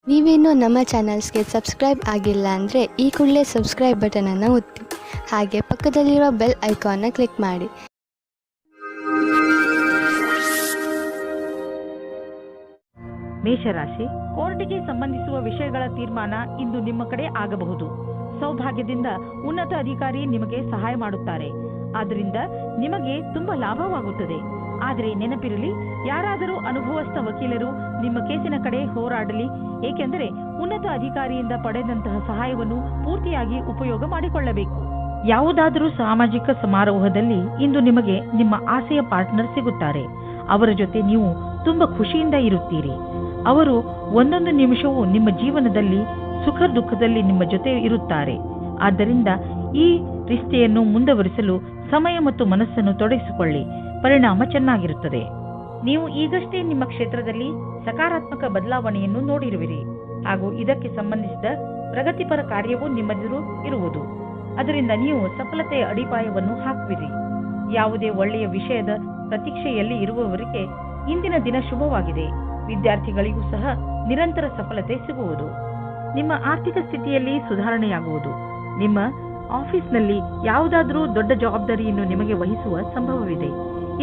ನೀವೇನೂ ನಮ್ಮ ಚಾನಲ್ಸ್ಗೆ ಸಬ್ಸ್ಕ್ರೈಬ್ ಆಗಿಲ್ಲ ಅಂದರೆ ಈ ಕೂಡಲೇ ಸಬ್ಸ್ಕ್ರೈಬ್ ಬಟನನ್ನು ಒತ್ತಿ, ಹಾಗೆ ಪಕ್ಕದಲ್ಲಿರುವ ಬೆಲ್ ಐಕಾನ್ನ ಕ್ಲಿಕ್ ಮಾಡಿ. ಮೇಷರಾಶಿ, ಕೋರ್ಟಿಗೆ ಸಂಬಂಧಿಸುವ ವಿಷಯಗಳ ತೀರ್ಮಾನ ಇಂದು ನಿಮ್ಮ ಕಡೆ ಆಗಬಹುದು. ಸೌಭಾಗ್ಯದಿಂದ ಉನ್ನತ ಅಧಿಕಾರಿ ನಿಮಗೆ ಸಹಾಯ ಮಾಡುತ್ತಾರೆ. ಆದ್ದರಿಂದ ನಿಮಗೆ ತುಂಬಾ ಲಾಭವಾಗುತ್ತದೆ. ಆದರೆ ನೆನಪಿರಲಿ, ಯಾರಾದರೂ ಅನುಭವಸ್ಥ ವಕೀಲರು ನಿಮ್ಮ ಕೇಸಿನ ಕಡೆ ಹೋರಾಡಲಿ, ಏಕೆಂದರೆ ಉನ್ನತ ಅಧಿಕಾರಿಯಿಂದ ಪಡೆದಂತಹ ಸಹಾಯವನ್ನು ಪೂರ್ತಿಯಾಗಿ ಉಪಯೋಗ ಮಾಡಿಕೊಳ್ಳಬೇಕು. ಯಾವುದಾದರೂ ಸಾಮಾಜಿಕ ಸಮಾರೋಹದಲ್ಲಿ ಇಂದು ನಿಮಗೆ ನಿಮ್ಮ ಆಸೆಯ ಪಾರ್ಟ್ನರ್ ಸಿಗುತ್ತಾರೆ. ಅವರ ಜೊತೆ ನೀವು ತುಂಬಾ ಖುಷಿಯಿಂದ ಇರುತ್ತೀರಿ. ಅವರು ಒಂದೊಂದು ನಿಮಿಷವೂ ನಿಮ್ಮ ಜೀವನದಲ್ಲಿ ಸುಖ ದುಃಖದಲ್ಲಿ ನಿಮ್ಮ ಜೊತೆ ಇರುತ್ತಾರೆ. ಆದ್ದರಿಂದ ಈ ರಿಶ್ತೆಯನ್ನು ಮುಂದುವರಿಸಲು ಸಮಯ ಮತ್ತು ಮನಸ್ಸನ್ನು ತೊಡಗಿಸಿಕೊಳ್ಳಿ. ಪರಿಣಾಮ ಚೆನ್ನಾಗಿರುತ್ತದೆ. ನೀವು ಈಗಷ್ಟೇ ನಿಮ್ಮ ಕ್ಷೇತ್ರದಲ್ಲಿ ಸಕಾರಾತ್ಮಕ ಬದಲಾವಣೆಯನ್ನು ನೋಡಿರುವಿರಿ ಹಾಗೂ ಇದಕ್ಕೆ ಸಂಬಂಧಿಸಿದ ಪ್ರಗತಿಪರ ಕಾರ್ಯವೂ ನಿಮ್ಮೆದುರು ಇರುವುದು. ಅದರಿಂದ ನೀವು ಸಫಲತೆಯ ಅಡಿಪಾಯವನ್ನು ಹಾಕುವಿರಿ. ಯಾವುದೇ ಒಳ್ಳೆಯ ವಿಷಯದ ಪ್ರತೀಕ್ಷೆಯಲ್ಲಿ ಇರುವವರಿಗೆ ಇಂದಿನ ದಿನ ಶುಭವಾಗಿದೆ. ವಿದ್ಯಾರ್ಥಿಗಳಿಗೂ ಸಹ ನಿರಂತರ ಸಫಲತೆ ಸಿಗುವುದು. ನಿಮ್ಮ ಆರ್ಥಿಕ ಸ್ಥಿತಿಯಲ್ಲಿ ಸುಧಾರಣೆಯಾಗುವುದು. ನಿಮ್ಮ ಆಫೀಸ್ನಲ್ಲಿ ಯಾವುದಾದರೂ ದೊಡ್ಡ ಜವಾಬ್ದಾರಿಯನ್ನು ನಿಮಗೆ ವಹಿಸುವ ಸಂಭವವಿದೆ.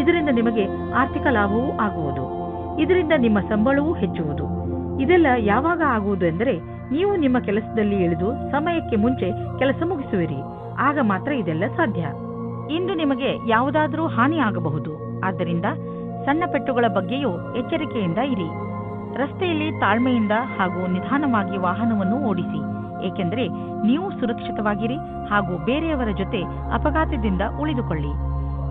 ಇದರಿಂದ ನಿಮಗೆ ಆರ್ಥಿಕ ಲಾಭವೂ ಆಗುವುದು. ಇದರಿಂದ ನಿಮ್ಮ ಸಂಬಳವೂ ಹೆಚ್ಚುವುದು. ಇದೆಲ್ಲ ಯಾವಾಗ ಆಗುವುದು ಎಂದರೆ, ನೀವು ನಿಮ್ಮ ಕೆಲಸದಲ್ಲಿ ಇಳಿದು ಸಮಯಕ್ಕೆ ಮುಂಚೆ ಕೆಲಸ ಮುಗಿಸುವಿರಿ. ಆಗ ಮಾತ್ರ ಇದೆಲ್ಲ ಸಾಧ್ಯ. ಇಂದು ನಿಮಗೆ ಯಾವುದಾದರೂ ಹಾನಿ ಆಗಬಹುದು. ಆದ್ದರಿಂದ ಸಣ್ಣ ಪೆಟ್ಟುಗಳ ಬಗ್ಗೆಯೂ ಎಚ್ಚರಿಕೆಯಿಂದ ಇರಿ. ರಸ್ತೆಯಲ್ಲಿ ತಾಳ್ಮೆಯಿಂದ ಹಾಗೂ ನಿಧಾನವಾಗಿ ವಾಹನವನ್ನು ಓಡಿಸಿ, ಏಕೆಂದರೆ ನೀವು ಸುರಕ್ಷಿತವಾಗಿರಿ ಹಾಗೂ ಬೇರೆಯವರ ಜೊತೆ ಅಪಘಾತದಿಂದ ಉಳಿದುಕೊಳ್ಳಿ.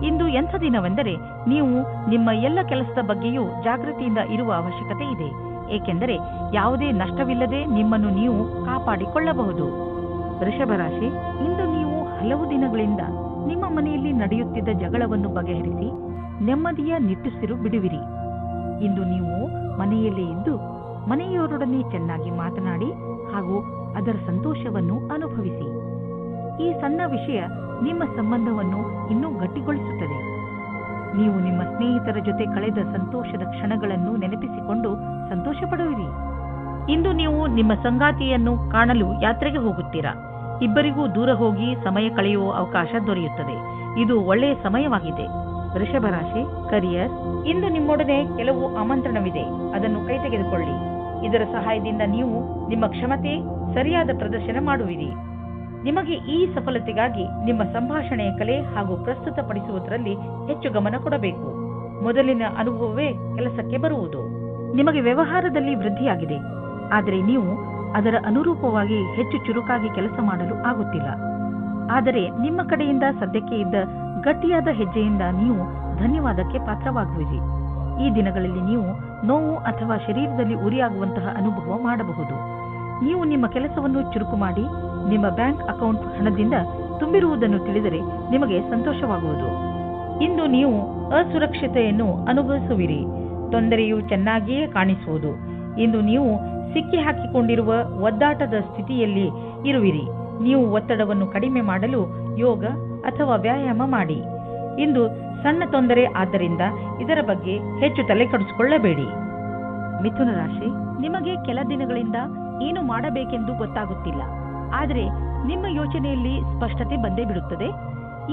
ಇಂದು ಎಂಥ ದಿನವೆಂದರೆ, ನೀವು ನಿಮ್ಮ ಎಲ್ಲ ಕೆಲಸದ ಬಗ್ಗೆಯೂ ಜಾಗೃತಿಯಿಂದ ಇರುವ ಅವಶ್ಯಕತೆ ಇದೆ, ಏಕೆಂದರೆ ಯಾವುದೇ ನಷ್ಟವಿಲ್ಲದೆ ನಿಮ್ಮನ್ನು ನೀವು ಕಾಪಾಡಿಕೊಳ್ಳಬಹುದು. ವೃಷಭ ರಾಶಿ, ಇಂದು ನೀವು ಹಲವು ದಿನಗಳಿಂದ ನಿಮ್ಮ ಮನೆಯಲ್ಲಿ ನಡೆಯುತ್ತಿದ್ದ ಜಗಳವನ್ನು ಬಗೆಹರಿಸಿ ನೆಮ್ಮದಿಯ ನಿಟ್ಟುಸಿರು ಬಿಡುವಿರಿ. ಇಂದು ನೀವು ಮನೆಯಲ್ಲೇ ಇದ್ದು ಮನೆಯವರೊಡನೆ ಚೆನ್ನಾಗಿ ಮಾತನಾಡಿ ಹಾಗೂ ಅದರ ಸಂತೋಷವನ್ನು ಅನುಭವಿಸಿ. ಈ ಸಣ್ಣ ವಿಷಯ ನಿಮ್ಮ ಸಂಬಂಧವನ್ನು ಇನ್ನೂ ಗಟ್ಟಿಗೊಳಿಸುತ್ತದೆ. ನೀವು ನಿಮ್ಮ ಸ್ನೇಹಿತರ ಜೊತೆ ಕಳೆದ ಸಂತೋಷದ ಕ್ಷಣಗಳನ್ನು ನೆನಪಿಸಿಕೊಂಡು ಸಂತೋಷ ಪಡುವಿರಿ. ಇಂದು ನೀವು ನಿಮ್ಮ ಸಂಗಾತಿಯನ್ನು ಕಾಣಲು ಯಾತ್ರೆಗೆ ಹೋಗುತ್ತೀರಾ. ಇಬ್ಬರಿಗೂ ದೂರ ಹೋಗಿ ಸಮಯ ಕಳೆಯುವ ಅವಕಾಶ ದೊರೆಯುತ್ತದೆ. ಇದು ಒಳ್ಳೆಯ ಸಮಯವಾಗಿದೆ. ವೃಷಭ ರಾಶಿ, ಕರಿಯರ್, ಇಂದು ನಿಮ್ಮೊಡನೆ ಕೆಲವು ಆಮಂತ್ರಣವಿದೆ. ಅದನ್ನು ಕೈ ತೆಗೆದುಕೊಳ್ಳಿ. ಇದರ ಸಹಾಯದಿಂದ ನೀವು ನಿಮ್ಮ ಕ್ಷಮತೆ ಸರಿಯಾದ ಪ್ರದರ್ಶನ ಮಾಡುವಿರಿ. ನಿಮಗೆ ಈ ಸಫಲತೆಗಾಗಿ ನಿಮ್ಮ ಸಂಭಾಷಣೆಯ ಕಲೆ ಹಾಗೂ ಪ್ರಸ್ತುತಪಡಿಸುವುದರಲ್ಲಿ ಹೆಚ್ಚು ಗಮನ ಕೊಡಬೇಕು. ಮೊದಲಿನ ಅನುಭವವೇ ಕೆಲಸಕ್ಕೆ ಬರುವುದು. ನಿಮಗೆ ವ್ಯವಹಾರದಲ್ಲಿ ವೃದ್ಧಿಯಾಗಿದೆ, ಆದರೆ ನೀವು ಅದರ ಅನುರೂಪವಾಗಿ ಹೆಚ್ಚು ಚುರುಕಾಗಿ ಕೆಲಸ ಮಾಡಲು ಆಗುತ್ತಿಲ್ಲ. ಆದರೆ ನಿಮ್ಮ ಕಡೆಯಿಂದ ಸದ್ಯಕ್ಕೆ ಇದ್ದ ಗಟ್ಟಿಯಾದ ಹೆಜ್ಜೆಯಿಂದ ನೀವು ಧನ್ಯವಾದಕ್ಕೆ ಪಾತ್ರವಾಗುವಿರಿ. ಈ ದಿನಗಳಲ್ಲಿ ನೀವು ನೋವು ಅಥವಾ ಶರೀರದಲ್ಲಿ ಉರಿಯಾಗುವಂತಹ ಅನುಭವ ಮಾಡಬಹುದು. ನೀವು ನಿಮ್ಮ ಕೆಲಸವನ್ನು ಚುರುಕು ಮಾಡಿ ನಿಮ್ಮ ಬ್ಯಾಂಕ್ ಅಕೌಂಟ್ ಹಣದಿಂದ ತುಂಬಿರುವುದನ್ನು ತಿಳಿದರೆ ನಿಮಗೆ ಸಂತೋಷವಾಗುವುದು. ಇಂದು ನೀವು ಅಸುರಕ್ಷತೆಯನ್ನು ಅನುಭವಿಸುವಿರಿ. ತೊಂದರೆಯು ಚೆನ್ನಾಗಿಯೇ ಕಾಣಿಸುವುದು. ಇಂದು ನೀವು ಸಿಕ್ಕಿ ಹಾಕಿಕೊಂಡಿರುವ ಒದ್ದಾಟದ ಸ್ಥಿತಿಯಲ್ಲಿ ಇರುವಿರಿ. ನೀವು ಒತ್ತಡವನ್ನು ಕಡಿಮೆ ಮಾಡಲು ಯೋಗ ಅಥವಾ ವ್ಯಾಯಾಮ ಮಾಡಿ. ಇಂದು ಸಣ್ಣ ತೊಂದರೆ, ಆದ್ದರಿಂದ ಇದರ ಬಗ್ಗೆ ಹೆಚ್ಚು ತಲೆ ಕೆಡಿಸಿಕೊಳ್ಳಬೇಡಿ. ಮಿಥುನ ರಾಶಿ, ನಿಮಗೆ ಕೆಲ ದಿನಗಳಿಂದ ಏನು ಮಾಡಬೇಕೆಂದು ಗೊತ್ತಾಗುತ್ತಿಲ್ಲ. ಆದರೆ ನಿಮ್ಮ ಯೋಚನೆಯಲ್ಲಿ ಸ್ಪಷ್ಟತೆ ಬಂದೇ ಬಿಡುತ್ತದೆ.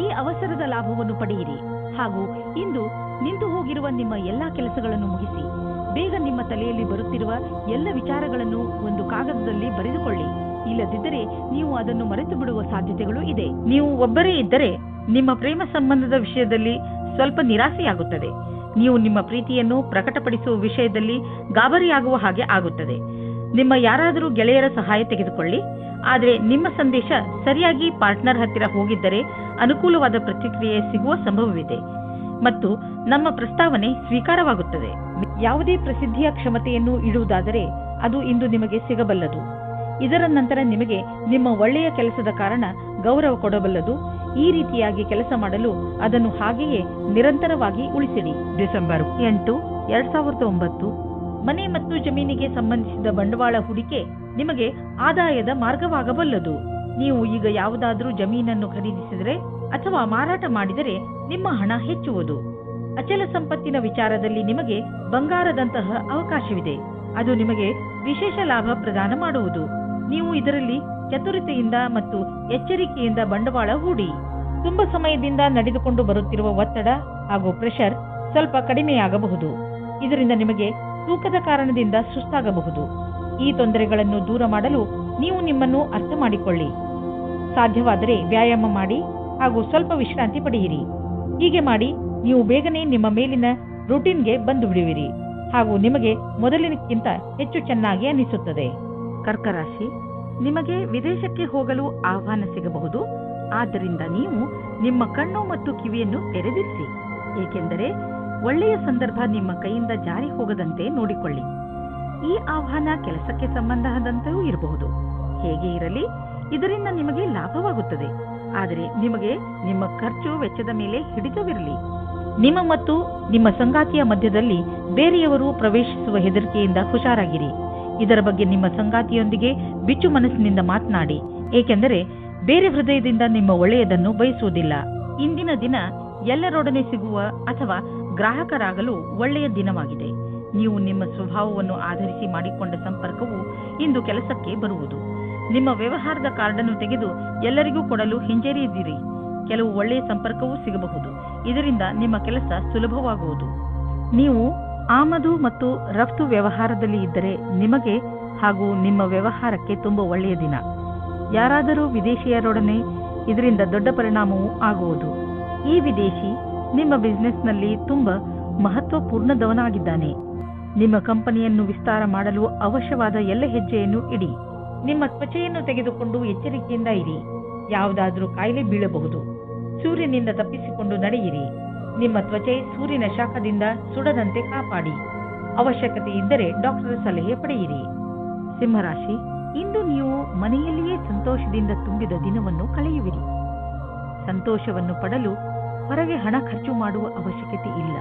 ಈ ಅವಸರದ ಲಾಭವನ್ನು ಪಡೆಯಿರಿ ಹಾಗೂ ಇಂದು ನಿಂತು ಹೋಗಿರುವ ನಿಮ್ಮ ಎಲ್ಲಾ ಕೆಲಸಗಳನ್ನು ಮುಗಿಸಿ. ಬೇಗ ನಿಮ್ಮ ತಲೆಯಲ್ಲಿ ಬರುತ್ತಿರುವ ಎಲ್ಲ ವಿಚಾರಗಳನ್ನು ಒಂದು ಕಾಗದದಲ್ಲಿ ಬರೆದುಕೊಳ್ಳಿ. ಇಲ್ಲದಿದ್ದರೆ ನೀವು ಅದನ್ನು ಮರೆತು ಬಿಡುವ ಸಾಧ್ಯತೆಗಳು ಇದೆ. ನೀವು ಒಬ್ಬರೇ ಇದ್ದರೆ ನಿಮ್ಮ ಪ್ರೇಮ ಸಂಬಂಧದ ವಿಷಯದಲ್ಲಿ ಸ್ವಲ್ಪ ನಿರಾಸೆಯಾಗುತ್ತದೆ. ನೀವು ನಿಮ್ಮ ಪ್ರೀತಿಯನ್ನು ಪ್ರಕಟಪಡಿಸುವ ವಿಷಯದಲ್ಲಿ ಗಾಬರಿಯಾಗುವ ಹಾಗೆ ಆಗುತ್ತದೆ. ನಿಮ್ಮ ಯಾರಾದರೂ ಗೆಳೆಯರ ಸಹಾಯ ತೆಗೆದುಕೊಳ್ಳಿ. ಆದರೆ ನಿಮ್ಮ ಸಂದೇಶ ಸರಿಯಾಗಿ ಪಾರ್ಟ್ನರ್ ಹತ್ತಿರ ಹೋಗಿದ್ದರೆ ಅನುಕೂಲವಾದ ಪ್ರತಿಕ್ರಿಯೆ ಸಿಗುವ ಸಂಭವವಿದೆ ಮತ್ತು ನಮ್ಮ ಪ್ರಸ್ತಾವನೆ ಸ್ವೀಕಾರವಾಗುತ್ತದೆ. ಯಾವುದೇ ಪ್ರಸಿದ್ಧಿಯ ಕ್ಷಮತೆಯನ್ನು ಇಡುವುದಾದರೆ ಅದು ಇಂದು ನಿಮಗೆ ಸಿಗಬಲ್ಲದು. ಇದರ ನಂತರ ನಿಮಗೆ ನಿಮ್ಮ ಒಳ್ಳೆಯ ಕೆಲಸದ ಕಾರಣ ಗೌರವ ಕೊಡಬಲ್ಲದು. ಈ ರೀತಿಯಾಗಿ ಕೆಲಸ ಮಾಡಲು ಅದನ್ನು ಹಾಗೆಯೇ ನಿರಂತರವಾಗಿ ಉಳಿಸಿಡಿ. ಡಿಸೆಂಬರ್ 8, 2009, ಮನೆ ಮತ್ತು ಜಮೀನಿಗೆ ಸಂಬಂಧಿಸಿದ ಬಂಡವಾಳ ಹೂಡಿಕೆ ನಿಮಗೆ ಆದಾಯದ ಮಾರ್ಗವಾಗಬಲ್ಲದು. ನೀವು ಈಗ ಯಾವುದಾದರೂ ಜಮೀನನ್ನು ಖರೀದಿಸಿದರೆ ಅಥವಾ ಮಾರಾಟ ಮಾಡಿದರೆ ನಿಮ್ಮ ಹಣ ಹೆಚ್ಚುವುದು. ಅಚಲ ಸಂಪತ್ತಿನ ವಿಚಾರದಲ್ಲಿ ನಿಮಗೆ ಬಂಗಾರದಂತಹ ಅವಕಾಶವಿದೆ. ಅದು ನಿಮಗೆ ವಿಶೇಷ ಲಾಭ ಪ್ರದಾನ ಮಾಡುವುದು. ನೀವು ಇದರಲ್ಲಿ ಚತುರತೆಯಿಂದ ಮತ್ತು ಎಚ್ಚರಿಕೆಯಿಂದ ಬಂಡವಾಳ ಹೂಡಿ. ತುಂಬಾ ಸಮಯದಿಂದ ನಡೆದುಕೊಂಡು ಬರುತ್ತಿರುವ ಒತ್ತಡ ಹಾಗೂ ಪ್ರೆಷರ್ ಸ್ವಲ್ಪ ಕಡಿಮೆಯಾಗಬಹುದು. ಇದರಿಂದ ನಿಮಗೆ ತೂಕದ ಕಾರಣದಿಂದ ಸುಸ್ತಾಗಬಹುದು. ಈ ತೊಂದರೆಗಳನ್ನು ದೂರ ಮಾಡಲು ನೀವು ನಿಮ್ಮನ್ನು ಅರ್ಥ ಮಾಡಿಕೊಳ್ಳಿ. ಸಾಧ್ಯವಾದರೆ ವ್ಯಾಯಾಮ ಮಾಡಿ ಹಾಗೂ ಸ್ವಲ್ಪ ವಿಶ್ರಾಂತಿ ಪಡೆಯಿರಿ. ಹೀಗೆ ಮಾಡಿ ನೀವು ಬೇಗನೆ ನಿಮ್ಮ ಮೇಲಿನ ರೂಟೀನ್ಗೆ ಬಂದು ಬಿಡುವಿರಿ ಹಾಗೂ ನಿಮಗೆ ಮೊದಲಿನಕ್ಕಿಂತ ಹೆಚ್ಚು ಚೆನ್ನಾಗಿ ಅನಿಸುತ್ತದೆ. ಕರ್ಕ ರಾಶಿ, ನಿಮಗೆ ವಿದೇಶಕ್ಕೆ ಹೋಗಲು ಆಹ್ವಾನ ಸಿಗಬಹುದು. ಆದ್ದರಿಂದ ನೀವು ನಿಮ್ಮ ಕಣ್ಣು ಮತ್ತು ಕಿವಿಯನ್ನು ತೆರೆದಿರಿಸಿ, ಏಕೆಂದರೆ ಒಳ್ಳೆಯ ಸಂದರ್ಭ ನಿಮ್ಮ ಕೈಯಿಂದ ಜಾರಿ ಹೋಗದಂತೆ ನೋಡಿಕೊಳ್ಳಿ. ಈ ಆಹ್ವಾನ ಕೆಲಸಕ್ಕೆ ಸಂಬಂಧದಂತೆಯೂ ಇರಬಹುದು. ಹೇಗೆ ಇರಲಿ, ಇದರಿಂದ ನಿಮಗೆ ಲಾಭವಾಗುತ್ತದೆ. ಆದರೆ ನಿಮಗೆ ನಿಮ್ಮ ಖರ್ಚು ವೆಚ್ಚದ ಮೇಲೆ ಹಿಡಿತವಿರಲಿ. ನಿಮ್ಮ ಮತ್ತು ನಿಮ್ಮ ಸಂಗಾತಿಯ ಮಧ್ಯದಲ್ಲಿ ಬೇರೆಯವರು ಪ್ರವೇಶಿಸುವ ಹೆದರಿಕೆಯಿಂದ ಹುಷಾರಾಗಿರಿ. ಇದರ ಬಗ್ಗೆ ನಿಮ್ಮ ಸಂಗಾತಿಯೊಂದಿಗೆ ಬಿಚ್ಚು ಮನಸ್ಸಿನಿಂದ ಮಾತನಾಡಿ, ಏಕೆಂದರೆ ಬೇರೆ ಹೃದಯದಿಂದ ನಿಮ್ಮ ಒಳ್ಳೆಯದನ್ನು ಬಯಸುವುದಿಲ್ಲ. ಇಂದಿನ ದಿನ ಎಲ್ಲರೊಡನೆ ಸಿಗುವ ಅಥವಾ ಗ್ರಾಹಕರಾಗಲು ಒಳ್ಳೆಯ ದಿನವಾಗಿದೆ. ನೀವು ನಿಮ್ಮ ಸ್ವಭಾವವನ್ನು ಆಧರಿಸಿ ಮಾಡಿಕೊಂಡ ಸಂಪರ್ಕವು ಇಂದು ಕೆಲಸಕ್ಕೆ ಬರುವುದು. ನಿಮ್ಮ ವ್ಯವಹಾರದ ಕಾರ್ಡನ್ನು ತೆಗೆದು ಎಲ್ಲರಿಗೂ ಕೊಡಲು ಹಿಂಜರಿಯದಿರಿ. ಕೆಲವು ಒಳ್ಳೆಯ ಸಂಪರ್ಕವೂ ಸಿಗಬಹುದು. ಇದರಿಂದ ನಿಮ್ಮ ಕೆಲಸ ಸುಲಭವಾಗುವುದು. ನೀವು ಆಮದು ಮತ್ತು ರಫ್ತು ವ್ಯವಹಾರದಲ್ಲಿ ಇದ್ದರೆ ನಿಮಗೆ ಹಾಗೂ ನಿಮ್ಮ ವ್ಯವಹಾರಕ್ಕೆ ತುಂಬಾ ಒಳ್ಳೆಯ ದಿನ. ಯಾರಾದರೂ ವಿದೇಶಿಯರೊಡನೆ ಇದರಿಂದ ದೊಡ್ಡ ಪರಿಣಾಮವೂ ಆಗುವುದು. ಈ ವಿದೇಶಿ ನಿಮ್ಮ ಬಿಸಿನೆಸ್ನಲ್ಲಿ ತುಂಬಾ ಮಹತ್ವಪೂರ್ಣದವನಾಗಿದ್ದಾನೆ. ನಿಮ್ಮ ಕಂಪನಿಯನ್ನು ವಿಸ್ತಾರ ಮಾಡಲು ಅವಶ್ಯವಾದ ಎಲ್ಲ ಹೆಜ್ಜೆಯನ್ನು ಇಡಿ. ನಿಮ್ಮ ತ್ವಚೆಯನ್ನು ತೆಗೆದುಕೊಂಡು ಎಚ್ಚರಿಕೆಯಿಂದ ಇರಿ. ಯಾವುದಾದರೂ ಕಾಯಿಲೆ ಬೀಳಬಹುದು. ಸೂರ್ಯನಿಂದ ತಪ್ಪಿಸಿಕೊಂಡು ನಡೆಯಿರಿ. ನಿಮ್ಮ ತ್ವಚೆ ಸೂರ್ಯನ ಶಾಖದಿಂದ ಸುಡದಂತೆ ಕಾಪಾಡಿ. ಅವಶ್ಯಕತೆ ಇದ್ದರೆ ಡಾಕ್ಟರ್ ಸಲಹೆ ಪಡೆಯಿರಿ. ಸಿಂಹರಾಶಿ, ಇಂದು ನೀವು ಮನೆಯಲ್ಲಿಯೇ ಸಂತೋಷದಿಂದ ತುಂಬಿದ ದಿನವನ್ನು ಕಳೆಯುವಿರಿ. ಸಂತೋಷವನ್ನು ಪಡಲು ಹೊರಗೆ ಹಣ ಖರ್ಚು ಮಾಡುವ ಅವಶ್ಯಕತೆ ಇಲ್ಲ.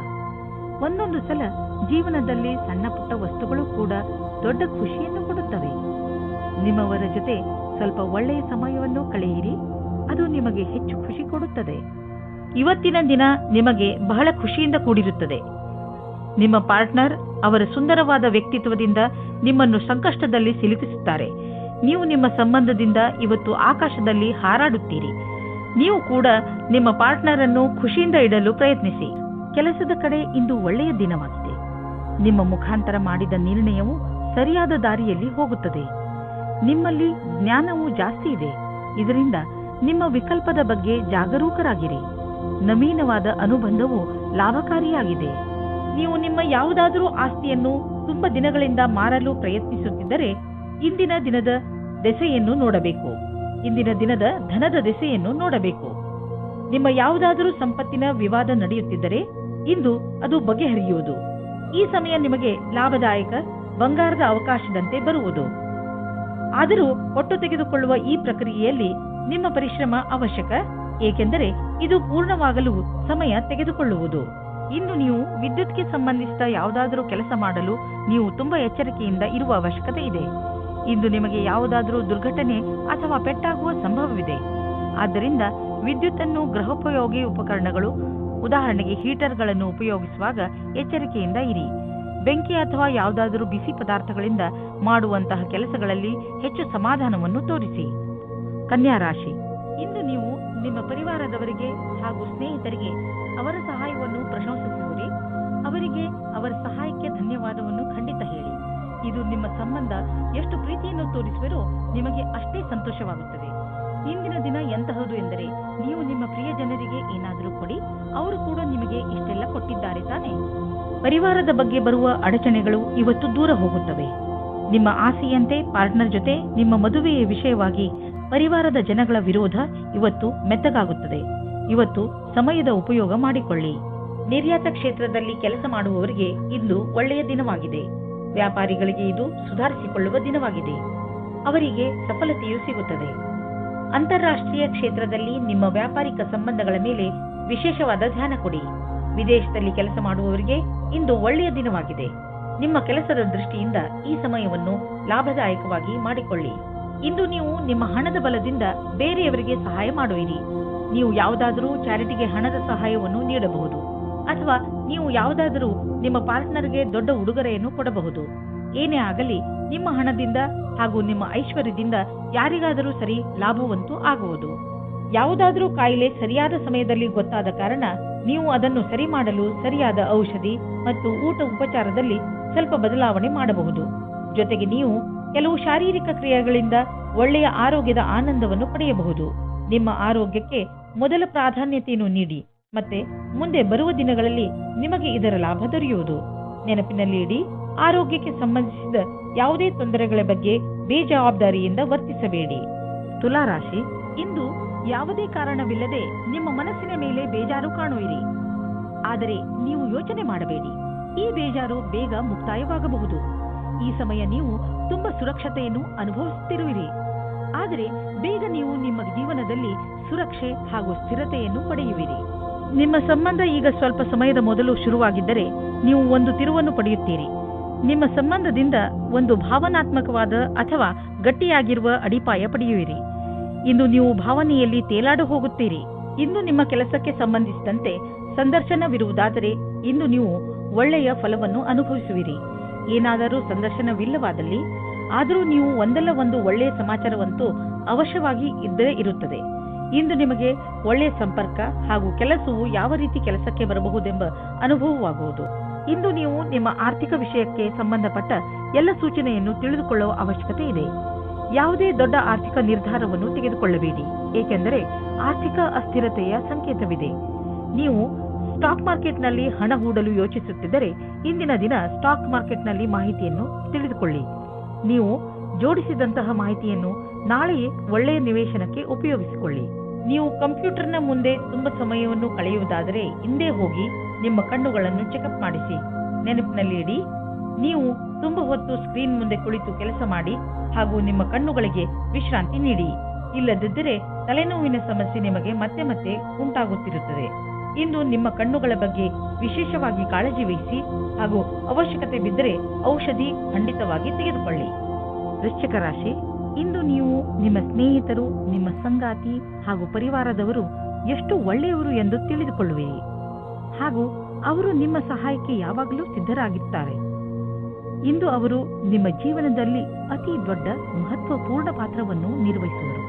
ಒಂದೊಂದು ಸಲ ಜೀವನದಲ್ಲಿ ಸಣ್ಣ ಪುಟ್ಟ ವಸ್ತುಗಳು ಕೂಡ ದೊಡ್ಡ ಖುಷಿಯನ್ನು ಕೊಡುತ್ತವೆ. ನಿಮ್ಮವರ ಜೊತೆ ಸ್ವಲ್ಪ ಒಳ್ಳೆಯ ಸಮಯವನ್ನು ಕಳೆಯಿರಿ. ಅದು ನಿಮಗೆ ಹೆಚ್ಚು ಖುಷಿ ಕೊಡುತ್ತದೆ. ಇವತ್ತಿನ ದಿನ ನಿಮಗೆ ಬಹಳ ಖುಷಿಯಿಂದ ಕೂಡಿರುತ್ತದೆ. ನಿಮ್ಮ ಪಾರ್ಟ್ನರ್ ಅವರ ಸುಂದರವಾದ ವ್ಯಕ್ತಿತ್ವದಿಂದ ನಿಮ್ಮನ್ನು ಸಂಕಷ್ಟದಲ್ಲಿ ಸಿಲುಕಿಸುತ್ತಾರೆ. ನೀವು ನಿಮ್ಮ ಸಂಬಂಧದಿಂದ ಇವತ್ತು ಆಕಾಶದಲ್ಲಿ ಹಾರಾಡುತ್ತೀರಿ. ನೀವು ಕೂಡ ನಿಮ್ಮ ಪಾರ್ಟ್ನರ್ ಅನ್ನು ಖುಷಿಯಿಂದ ಇಡಲು ಪ್ರಯತ್ನಿಸಿ. ಕೆಲಸದ ಕಡೆ ಇಂದು ಒಳ್ಳೆಯ ದಿನವಾಗಿದೆ. ನಿಮ್ಮ ಮುಖಾಂತರ ಮಾಡಿದ ನಿರ್ಣಯವು ಸರಿಯಾದ ದಾರಿಯಲ್ಲಿ ಹೋಗುತ್ತದೆ. ನಿಮ್ಮಲ್ಲಿ ಜ್ಞಾನವೂ ಜಾಸ್ತಿ ಇದೆ. ಇದರಿಂದ ನಿಮ್ಮ ವಿಕಲ್ಪದ ಬಗ್ಗೆ ಜಾಗರೂಕರಾಗಿರಿ. ನವೀನವಾದ ಅನುಬಂಧವು ಲಾಭಕಾರಿಯಾಗಿದೆ. ನೀವು ನಿಮ್ಮ ಯಾವುದಾದರೂ ಆಸ್ತಿಯನ್ನು ತುಂಬ ದಿನಗಳಿಂದ ಮಾರಲು ಪ್ರಯತ್ನಿಸುತ್ತಿದ್ದರೆ ಇಂದಿನ ದಿನದ ದೆಸೆಯನ್ನು ನೋಡಬೇಕು. ಇಂದಿನ ದಿನದ ಧನದ ದೆಸೆಯನ್ನು ನೋಡಬೇಕು. ನಿಮ್ಮ ಯಾವುದಾದರೂ ಸಂಪತ್ತಿನ ವಿವಾದ ನಡೆಯುತ್ತಿದ್ದರೆ ಇಂದು ಅದು ಬಗೆಹರಿಯುವುದು. ಈ ಸಮಯ ನಿಮಗೆ ಲಾಭದಾಯಕ ಬಂಗಾರದ ಅವಕಾಶದಂತೆ ಬರುವುದು. ಆದರೂ ಒಟ್ಟು ತೆಗೆದುಕೊಳ್ಳುವ ಈ ಪ್ರಕ್ರಿಯೆಯಲ್ಲಿ ನಿಮ್ಮ ಪರಿಶ್ರಮ ಅವಶ್ಯಕ, ಏಕೆಂದರೆ ಇದು ಪೂರ್ಣವಾಗಲು ಸಮಯ ತೆಗೆದುಕೊಳ್ಳುವುದು. ಇಂದು ನೀವು ವಿದ್ಯುತ್ಗೆ ಸಂಬಂಧಿಸಿದ ಯಾವುದಾದರೂ ಕೆಲಸ ಮಾಡಲು ನೀವು ತುಂಬಾ ಎಚ್ಚರಿಕೆಯಿಂದ ಇರುವ ಅವಶ್ಯಕತೆ ಇದೆ. ಇಂದು ನಿಮಗೆ ಯಾವುದಾದರೂ ದುರ್ಘಟನೆ ಅಥವಾ ಪೆಟ್ಟಾಗುವ ಸಂಭವವಿದೆ. ಆದ್ದರಿಂದ ವಿದ್ಯುತ್ತನ್ನು ಗೃಹೋಪಯೋಗಿ ಉಪಕರಣಗಳು, ಉದಾಹರಣೆಗೆ ಹೀಟರ್ಗಳನ್ನು ಉಪಯೋಗಿಸುವಾಗ ಎಚ್ಚರಿಕೆಯಿಂದ ಇರಿ. ಬೆಂಕಿ ಅಥವಾ ಯಾವುದಾದರೂ ಬಿಸಿ ಪದಾರ್ಥಗಳಿಂದ ಮಾಡುವಂತಹ ಕೆಲಸಗಳಲ್ಲಿ ಹೆಚ್ಚು ಸಮಾಧಾನವನ್ನು ತೋರಿಸಿ. ಕನ್ಯಾ ರಾಶಿ, ಇಂದು ನೀವು ನಿಮ್ಮ ಪರಿವಾರದವರಿಗೆ ಹಾಗೂ ಸ್ನೇಹಿತರಿಗೆ ಅವರ ಸಹಾಯವನ್ನು ಪ್ರಶಂಸಿಸುವಿರಿ. ಅವರಿಗೆ ಅವರ ಸಹಾಯಕ್ಕೆ ಧನ್ಯವಾದವನ್ನು ಖಂಡಿತ ಹೇಳಿ. ಇದು ನಿಮ್ಮ ಸಂಬಂಧ ಎಷ್ಟು ಪ್ರೀತಿಯನ್ನು ತೋರಿಸುವಿರೋ ನಿಮಗೆ ಅಷ್ಟೇ ಸಂತೋಷವಾಗುತ್ತದೆ. ಇಂದಿನ ದಿನ ಎಂತಹದು ಎಂದರೆ ನೀವು ನಿಮ್ಮ ಪ್ರಿಯ ಜನರಿಗೆ ಏನಾದರೂ ಕೊಡಿ, ಅವರು ಕೂಡ ನಿಮಗೆ ಇಷ್ಟೆಲ್ಲ ಕೊಟ್ಟಿದ್ದಾರೆ ತಾನೆ. ಪರಿವಾರದ ಬಗ್ಗೆ ಬರುವ ಅಡಚಣೆಗಳು ಇವತ್ತು ದೂರ ಹೋಗುತ್ತವೆ. ನಿಮ್ಮ ಆಸೆಯಂತೆ ಪಾರ್ಟ್ನರ್ ಜೊತೆ ನಿಮ್ಮ ಮದುವೆಯ ವಿಷಯವಾಗಿ ಪರಿವಾರದ ಜನಗಳ ವಿರೋಧ ಇವತ್ತು ಮೆತ್ತಗಾಗುತ್ತದೆ. ಇವತ್ತು ಸಮಯದ ಉಪಯೋಗ ಮಾಡಿಕೊಳ್ಳಿ. ನಿರ್ಯಾತ ಕ್ಷೇತ್ರದಲ್ಲಿ ಕೆಲಸ ಮಾಡುವವರಿಗೆ ಇಂದು ಒಳ್ಳೆಯ ದಿನವಾಗಿದೆ. ವ್ಯಾಪಾರಿಗಳಿಗೆ ಇದು ಸುಧಾರಿಸಿಕೊಳ್ಳುವ ದಿನವಾಗಿದೆ. ಅವರಿಗೆ ಸಫಲತೆಯೂ ಸಿಗುತ್ತದೆ. ಅಂತಾರಾಷ್ಟ್ರೀಯ ಕ್ಷೇತ್ರದಲ್ಲಿ ನಿಮ್ಮ ವ್ಯಾಪಾರಿಕ ಸಂಬಂಧಗಳ ಮೇಲೆ ವಿಶೇಷವಾದ ಧ್ಯಾನ ಕೊಡಿ. ವಿದೇಶದಲ್ಲಿ ಕೆಲಸ ಮಾಡುವವರಿಗೆ ಇಂದು ಒಳ್ಳೆಯ ದಿನವಾಗಿದೆ. ನಿಮ್ಮ ಕೆಲಸದ ದೃಷ್ಟಿಯಿಂದ ಈ ಸಮಯವನ್ನು ಲಾಭದಾಯಕವಾಗಿ ಮಾಡಿಕೊಳ್ಳಿ. ಇಂದು ನೀವು ನಿಮ್ಮ ಹಣದ ಬಲದಿಂದ ಬೇರೆಯವರಿಗೆ ಸಹಾಯ ಮಾಡುವಿರಿ. ನೀವು ಯಾವುದಾದರೂ ಚಾರಿಟಿಗೆ ಹಣದ ಸಹಾಯವನ್ನು ನೀಡಬಹುದು, ಅಥವಾ ನೀವು ಯಾವುದಾದರೂ ನಿಮ್ಮ ಪಾರ್ಟ್ನರ್ಗೆ ದೊಡ್ಡ ಉಡುಗೊರೆಯನ್ನು ಕೊಡಬಹುದು. ಏನೇ ಆಗಲಿ ನಿಮ್ಮ ಹಣದಿಂದ ಹಾಗೂ ನಿಮ್ಮ ಐಶ್ವರ್ಯದಿಂದ ಯಾರಿಗಾದರೂ ಸರಿ ಲಾಭವಂತೂ ಆಗುವುದು. ಯಾವುದಾದರೂ ಕಾಯಿಲೆ ಸರಿಯಾದ ಸಮಯದಲ್ಲಿ ಗೊತ್ತಾದ ಕಾರಣ ನೀವು ಅದನ್ನು ಸರಿ ಮಾಡಲು ಸರಿಯಾದ ಔಷಧಿ ಮತ್ತು ಊಟ ಉಪಚಾರದಲ್ಲಿ ಸ್ವಲ್ಪ ಬದಲಾವಣೆ ಮಾಡಬಹುದು. ಜೊತೆಗೆ ನೀವು ಕೆಲವು ಶಾರೀರಿಕ ಕ್ರಿಯೆಗಳಿಂದ ಒಳ್ಳೆಯ ಆರೋಗ್ಯದ ಆನಂದವನ್ನು ಪಡೆಯಬಹುದು. ನಿಮ್ಮ ಆರೋಗ್ಯಕ್ಕೆ ಮೊದಲ ಪ್ರಾಧಾನ್ಯತೆಯನ್ನು ನೀಡಿ ಮತ್ತೆ ಮುಂದೆ ಬರುವ ದಿನಗಳಲ್ಲಿ ನಿಮಗೆ ಇದರ ಲಾಭ ದೊರೆಯುವುದು. ನೆನಪಿನಲ್ಲಿ ಇಡಿ, ಆರೋಗ್ಯಕ್ಕೆ ಸಂಬಂಧಿಸಿದ ಯಾವುದೇ ತೊಂದರೆಗಳ ಬಗ್ಗೆ ಬೇಜವಾಬ್ದಾರಿಯಿಂದ ವರ್ತಿಸಬೇಡಿ. ತುಲಾ ರಾಶಿ, ಇಂದು ಯಾವುದೇ ಕಾರಣವಿಲ್ಲದೆ ನಿಮ್ಮ ಮನಸ್ಸಿನ ಮೇಲೆ ಬೇಜಾರು ಕಾಣುವಿರಿ. ಆದರೆ ನೀವು ಯೋಚನೆ ಮಾಡಬೇಡಿ, ಈ ಬೇಜಾರು ಬೇಗ ಮುಕ್ತಾಯವಾಗಬಹುದು. ಈ ಸಮಯ ನೀವು ತುಂಬಾ ಸುರಕ್ಷತೆಯನ್ನು ಅನುಭವಿಸುತ್ತಿರುವಿರಿ. ಆದರೆ ಬೇಗ ನೀವು ನಿಮ್ಮ ಜೀವನದಲ್ಲಿ ಸುರಕ್ಷೆ ಹಾಗೂ ಸ್ಥಿರತೆಯನ್ನು ಪಡೆಯುವಿರಿ. ನಿಮ್ಮ ಸಂಬಂಧ ಈಗ ಸ್ವಲ್ಪ ಸಮಯದ ಮೊದಲು ಶುರುವಾಗಿದ್ದರೆ ನೀವು ಒಂದು ತಿರುವನ್ನು ಪಡೆಯುತ್ತೀರಿ. ನಿಮ್ಮ ಸಂಬಂಧದಿಂದ ಒಂದು ಭಾವನಾತ್ಮಕವಾದ ಅಥವಾ ಗಟ್ಟಿಯಾಗಿರುವ ಅಡಿಪಾಯ ಪಡೆಯುವಿರಿ. ಇಂದು ನೀವು ಭಾವನೆಯಲ್ಲಿ ತೇಲಾಡು ಹೋಗುತ್ತೀರಿ. ಇಂದು ನಿಮ್ಮ ಕೆಲಸಕ್ಕೆ ಸಂಬಂಧಿಸಿದಂತೆ ಸಂದರ್ಶನವಿರುವುದಾದರೆ ಇಂದು ನೀವು ಒಳ್ಳೆಯ ಫಲವನ್ನು ಅನುಭವಿಸುವಿರಿ. ಏನಾದರೂ ಸಂದರ್ಶನವಿಲ್ಲವಾದಲ್ಲಿ ಆದರೂ ನೀವು ಒಂದಲ್ಲ ಒಂದು ಒಳ್ಳೆಯ ಸಮಾಚಾರವಂತೂ ಅವಶ್ಯವಾಗಿ ಇದ್ದೇ ಇರುತ್ತದೆ. ಇಂದು ನಿಮಗೆ ಒಳ್ಳೆಯ ಸಂಪರ್ಕ ಹಾಗೂ ಕೆಲಸವು ಯಾವ ರೀತಿ ಕೆಲಸಕ್ಕೆ ಬರಬಹುದೆಂಬ ಅನುಭವವಾಗುವುದು. ಇಂದು ನೀವು ನಿಮ್ಮ ಆರ್ಥಿಕ ವಿಷಯಕ್ಕೆ ಸಂಬಂಧಪಟ್ಟ ಎಲ್ಲ ಸೂಚನೆಯನ್ನು ತಿಳಿದುಕೊಳ್ಳುವ ಅವಶ್ಯಕತೆ ಇದೆ. ಯಾವುದೇ ದೊಡ್ಡ ಆರ್ಥಿಕ ನಿರ್ಧಾರವನ್ನು ತೆಗೆದುಕೊಳ್ಳಬೇಡಿ, ಏಕೆಂದರೆ ಆರ್ಥಿಕ ಅಸ್ಥಿರತೆಯ ಸಂಕೇತವಿದೆ. ನೀವು ಸ್ಟಾಕ್ ಮಾರ್ಕೆಟ್ನಲ್ಲಿ ಹಣ ಹೂಡಲು ಯೋಚಿಸುತ್ತಿದ್ದರೆ ಇಂದಿನ ದಿನ ಸ್ಟಾಕ್ ಮಾರ್ಕೆಟ್ನಲ್ಲಿ ಮಾಹಿತಿಯನ್ನು ತಿಳಿದುಕೊಳ್ಳಿ. ನೀವು ಜೋಡಿಸಿದಂತಹ ಮಾಹಿತಿಯನ್ನು ನಾಳೆಯೇ ಒಳ್ಳೆಯ ನಿವೇಶನಕ್ಕೆ ಉಪಯೋಗಿಸಿಕೊಳ್ಳಿ. ನೀವು ಕಂಪ್ಯೂಟರ್ನ ಮುಂದೆ ತುಂಬಾ ಸಮಯವನ್ನು ಕಳೆಯುವುದಾದರೆ ಹಿಂದೆ ಹೋಗಿ ನಿಮ್ಮ ಕಣ್ಣುಗಳನ್ನು ಚೆಕಪ್ ಮಾಡಿಸಿ. ನೆನಪಿನಲ್ಲಿ ಇಡಿ, ನೀವು ತುಂಬಾ ಹೊತ್ತು ಸ್ಕ್ರೀನ್ ಮುಂದೆ ಕುಳಿತು ಕೆಲಸ ಮಾಡಿ ಹಾಗೂ ನಿಮ್ಮ ಕಣ್ಣುಗಳಿಗೆ ವಿಶ್ರಾಂತಿ ನೀಡಿ. ಇಲ್ಲದಿದ್ದರೆ ತಲೆನೋವಿನ ಸಮಸ್ಯೆ ನಿಮಗೆ ಮತ್ತೆ ಮತ್ತೆ ಉಂಟಾಗುತ್ತಿರುತ್ತದೆ. ಇಂದು ನಿಮ್ಮ ಕಣ್ಣುಗಳ ಬಗ್ಗೆ ವಿಶೇಷವಾಗಿ ಕಾಳಜಿ ವಹಿಸಿ ಹಾಗೂ ಅವಶ್ಯಕತೆ ಬಿದ್ದರೆ ಔಷಧಿ ಖಂಡಿತವಾಗಿ ತೆಗೆದುಕೊಳ್ಳಿ. ವೃಶ್ಚಿಕ ರಾಶಿ, ಇಂದು ನೀವು ನಿಮ್ಮ ಸ್ನೇಹಿತರು, ನಿಮ್ಮ ಸಂಗಾತಿ ಹಾಗೂ ಪರಿವಾರದವರು ಎಷ್ಟು ಒಳ್ಳೆಯವರು ಎಂದು ತಿಳಿದುಕೊಳ್ಳುವಿರಿ ಹಾಗೂ ಅವರು ನಿಮ್ಮ ಸಹಾಯಕ್ಕೆ ಯಾವಾಗಲೂ ಸಿದ್ಧರಾಗಿರುತ್ತಾರೆ. ಇಂದು ಅವರು ನಿಮ್ಮ ಜೀವನದಲ್ಲಿ ಅತಿ ದೊಡ್ಡ ಮಹತ್ವಪೂರ್ಣ ಪಾತ್ರವನ್ನು ನಿರ್ವಹಿಸುವರು.